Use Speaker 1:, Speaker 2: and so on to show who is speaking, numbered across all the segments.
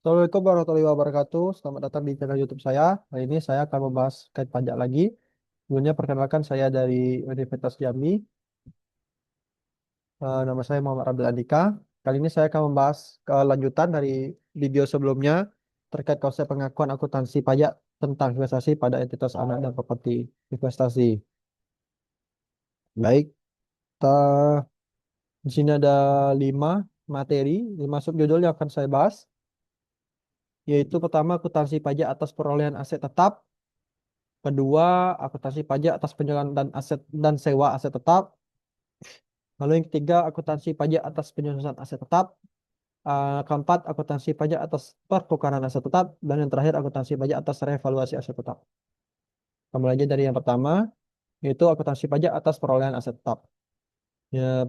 Speaker 1: Assalamualaikum warahmatullahi wabarakatuh. Selamat datang di channel YouTube saya. Hari ini saya akan membahas terkait pajak lagi. Sebelumnya perkenalkan saya dari Universitas Jambi. Nama saya Muhammad Abdul Andika. Kali ini saya akan membahas kelanjutan dari video sebelumnya terkait konsep pengakuan akuntansi pajak tentang investasi pada entitas anak dan properti investasi. Baik, kita- di sini ada 5 materi, 5 subjudul yang akan saya bahas, yaitu pertama akuntansi pajak atas perolehan aset tetap. Kedua, akuntansi pajak atas penjualan dan aset dan sewa aset tetap. Lalu yang ketiga, akuntansi pajak atas penyusunan aset tetap. Keempat, akuntansi pajak atas pertukaran aset tetap. Dan yang terakhir, akuntansi pajak atas revaluasi aset tetap. Kita mulai aja dari yang pertama, yaitu akuntansi pajak atas perolehan aset tetap. Ya,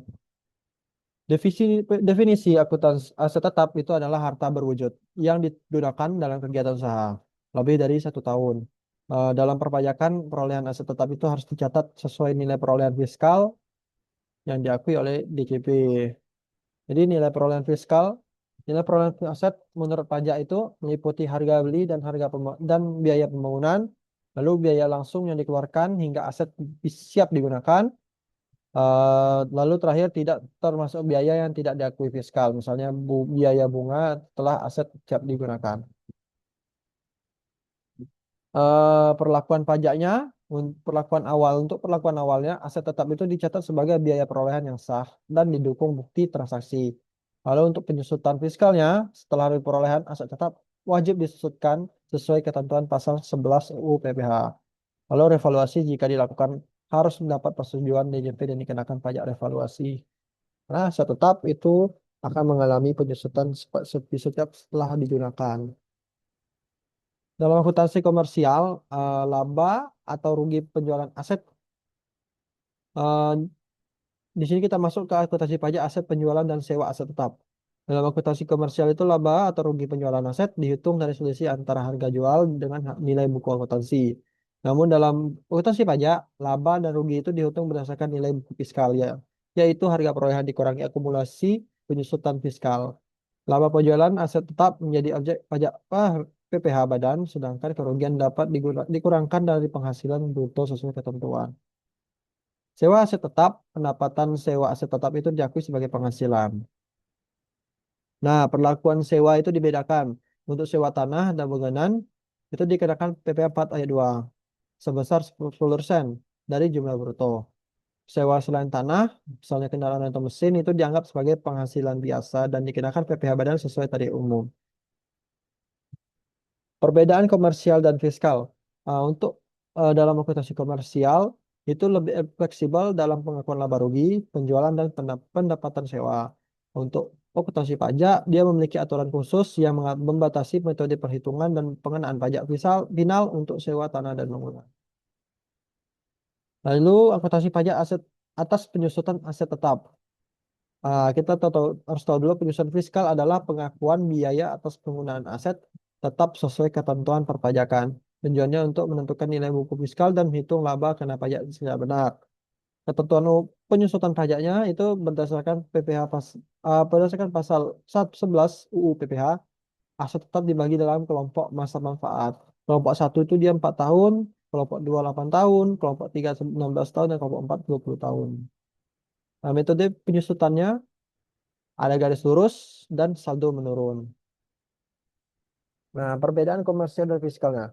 Speaker 1: definisi akuntansi aset tetap itu adalah harta berwujud yang digunakan dalam kegiatan usaha lebih dari 1 tahun. Dalam perpajakan, perolehan aset tetap itu harus dicatat sesuai nilai perolehan fiskal yang diakui oleh DJP. Jadi nilai perolehan aset menurut pajak itu meliputi harga beli dan dan biaya pembangunan, lalu biaya langsung yang dikeluarkan hingga aset siap digunakan, lalu terakhir tidak termasuk biaya yang tidak diakui fiskal, misalnya biaya bunga setelah aset siap digunakan. Perlakuan pajaknya, perlakuan awal untuk perlakuan awalnya aset tetap itu dicatat sebagai biaya perolehan yang sah dan didukung bukti transaksi. Lalu untuk penyusutan fiskalnya setelah hari perolehan aset tetap wajib disusutkan sesuai ketentuan pasal 11 UU PPH. Lalu revaluasi jika dilakukan harus mendapat persetujuan DJP dan dikenakan pajak revaluasi. Nah, aset tetap itu akan mengalami penyusutan setiap setelah digunakan. Dalam akuntansi komersial, laba atau rugi penjualan aset, eh, di sini kita masuk ke akuntansi pajak aset penjualan dan sewa aset tetap. Dalam akuntansi komersial itu laba atau rugi penjualan aset dihitung dari selisih antara harga jual dengan nilai buku akuntansi. Namun dalam akuntansi pajak, laba dan rugi itu dihitung berdasarkan nilai buku fiskal ya, yaitu harga perolehan dikurangi akumulasi penyusutan fiskal. Laba penjualan aset tetap menjadi objek pajak PPh badan, sedangkan kerugian dapat dikurangkan dari penghasilan bruto sesuai ketentuan. Sewa aset tetap, pendapatan sewa aset tetap itu diakui sebagai penghasilan. Nah, perlakuan sewa itu dibedakan. Untuk sewa tanah dan bangunan itu dikenakan PPh 4 ayat 2 sebesar 10% dari jumlah bruto. Sewa selain tanah, misalnya kendaraan atau mesin itu dianggap sebagai penghasilan biasa dan dikenakan PPh badan sesuai tarif umum. Perbedaan komersial dan fiskal. Untuk dalam akuntansi komersial itu lebih fleksibel dalam pengakuan laba rugi, penjualan dan pendapatan sewa. Untuk akuntansi pajak, dia memiliki aturan khusus yang membatasi metode perhitungan dan pengenaan pajak final untuk sewa tanah dan bangunan. Lalu akuntansi pajak aset atas penyusutan aset tetap. Kita harus tahu dulu penyusutan fiskal adalah pengakuan biaya atas penggunaan aset tetap sesuai ketentuan perpajakan. Tujuannya untuk menentukan nilai buku fiskal dan menghitung laba kena pajak secara benar. Ketentuan penyusutan pajaknya itu berdasarkan pasal 11 UU PPH, aset tetap dibagi dalam kelompok masa manfaat. Kelompok satu itu dia 4 tahun, kelompok 2 8 tahun, kelompok 3 16 tahun, dan kelompok 4 20 tahun. Nah, metode penyusutannya ada garis lurus dan saldo menurun. Nah, perbedaan komersial dan fiskalnya.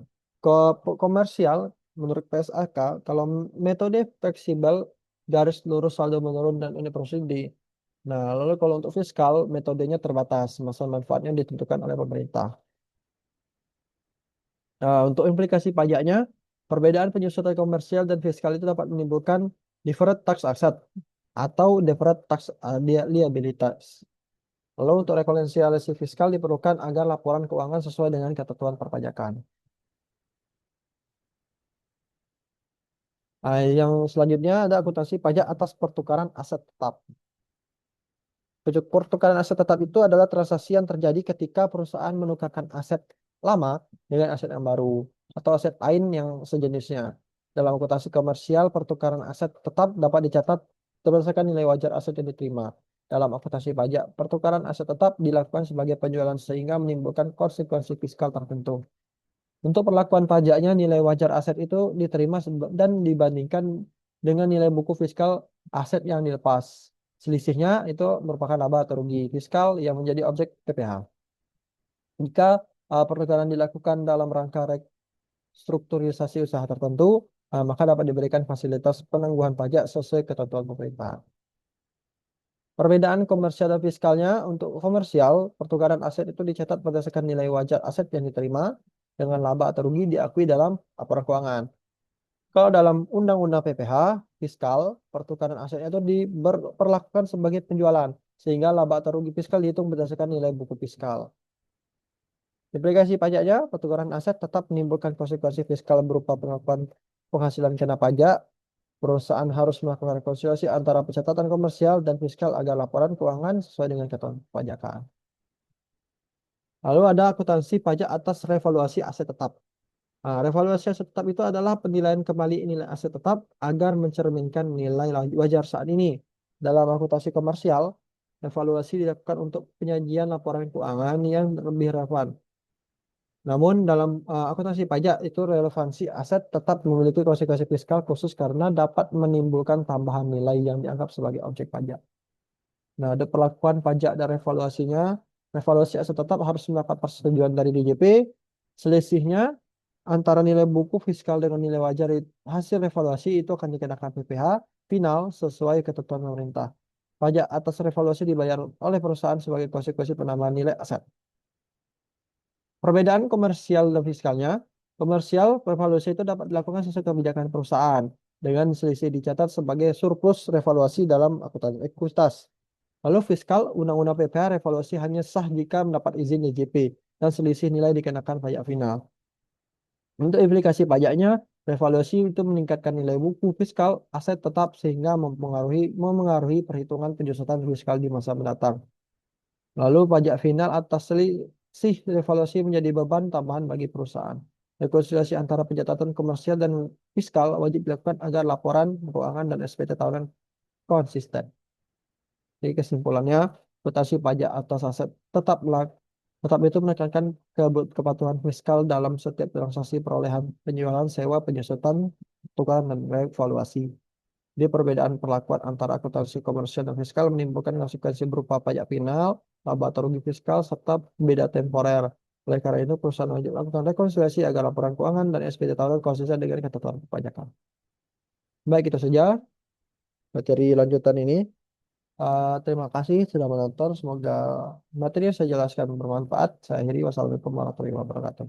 Speaker 1: Komersial, menurut PSAK, kalau metode fleksibel, garis lurus saldo menurun dan unit prosedur. Nah, lalu kalau untuk fiskal, metodenya terbatas, masa manfaatnya ditentukan oleh pemerintah. Nah, untuk implikasi pajaknya, perbedaan penyusutan komersial dan fiskal itu dapat menimbulkan deferred tax asset atau deferred tax liabilities. Lalu untuk rekonsiliasi fiskal diperlukan agar laporan keuangan sesuai dengan ketentuan perpajakan. Yang selanjutnya ada akuntansi pajak atas pertukaran aset tetap. Pertukaran aset tetap itu adalah transaksi yang terjadi ketika perusahaan menukarkan aset lama dengan aset yang baru atau aset lain yang sejenisnya. Dalam akuntansi komersial, pertukaran aset tetap dapat dicatat berdasarkan nilai wajar aset yang diterima. Dalam akuntansi pajak, pertukaran aset tetap dilakukan sebagai penjualan sehingga menimbulkan konsekuensi fiskal tertentu. Untuk perlakuan pajaknya, nilai wajar aset itu diterima dan dibandingkan dengan nilai buku fiskal aset yang dilepas. Selisihnya itu merupakan laba atau rugi fiskal yang menjadi objek PPh. Jika pertukaran dilakukan dalam rangka restrukturisasi usaha tertentu, maka dapat diberikan fasilitas penangguhan pajak sesuai ketentuan pemerintah. Perbedaan komersial dan fiskalnya, untuk komersial, pertukaran aset itu dicatat berdasarkan nilai wajar aset yang diterima dengan laba atau rugi diakui dalam laporan keuangan. Kalau dalam Undang-Undang PPh, fiskal, pertukaran asetnya itu diperlakukan sebagai penjualan, sehingga laba atau rugi fiskal dihitung berdasarkan nilai buku fiskal. Implikasi pajaknya, pertukaran aset tetap menimbulkan konsekuensi fiskal berupa pengakuan penghasilan kena pajak. Perusahaan harus melakukan rekonsiliasi antara pencatatan komersial dan fiskal agar laporan keuangan sesuai dengan ketentuan pajakan. Lalu ada akuntansi pajak atas revaluasi aset tetap. Revaluasi aset tetap itu adalah penilaian kembali nilai aset tetap agar mencerminkan nilai wajar saat ini. Dalam akuntansi komersial, revaluasi dilakukan untuk penyajian laporan keuangan yang lebih relevan. Namun dalam akuntansi pajak itu relevansi aset tetap memiliki konsekuensi fiskal khusus karena dapat menimbulkan tambahan nilai yang dianggap sebagai objek pajak. Nah, ada perlakuan pajak dan revaluasinya. Revaluasi aset tetap harus mendapat persetujuan dari DJP. Selisihnya antara nilai buku fiskal dengan nilai wajar hasil revaluasi itu akan dikenakan PPh final sesuai ketentuan pemerintah. Pajak atas revaluasi dibayar oleh perusahaan sebagai konsekuensi penambahan nilai aset. Perbedaan komersial dan fiskalnya, komersial revaluasi itu dapat dilakukan sesuai kebijakan perusahaan dengan selisih dicatat sebagai surplus revaluasi dalam akuntan ekuitas. Lalu fiskal, Undang-Undang PPh revaluasi hanya sah jika mendapat izin DJP dan selisih nilai dikenakan pajak final. Untuk implikasi pajaknya, revaluasi itu meningkatkan nilai buku fiskal aset tetap sehingga memengaruhi perhitungan penyusutan fiskal di masa mendatang. Lalu pajak final atas selisih revaluasi menjadi beban tambahan bagi perusahaan. Rekonsiliasi antara pencatatan komersial dan fiskal wajib dilakukan agar laporan keuangan dan SPT tahunan konsisten. Jadi kesimpulannya, akuntansi pajak atas aset tetap itu menekankan kepatuhan fiskal dalam setiap transaksi perolehan, penjualan, sewa, penyusutan, tukaran, dan revaluasi. Di perbedaan perlakuan antara akuntansi komersial dan fiskal menimbulkan konsekuensi berupa pajak final, laba atau rugi fiskal, serta beda temporer. Oleh karena itu, perusahaan wajib melakukan rekonsiliasi agar laporan keuangan dan SPT tahunan konsisten dengan ketentuan perpajakan. Baik, itu saja materi lanjutan ini. Terima kasih sudah menonton. Semoga materi yang saya jelaskan bermanfaat. Saya akhiri. Wassalamualaikum warahmatullahi wabarakatuh.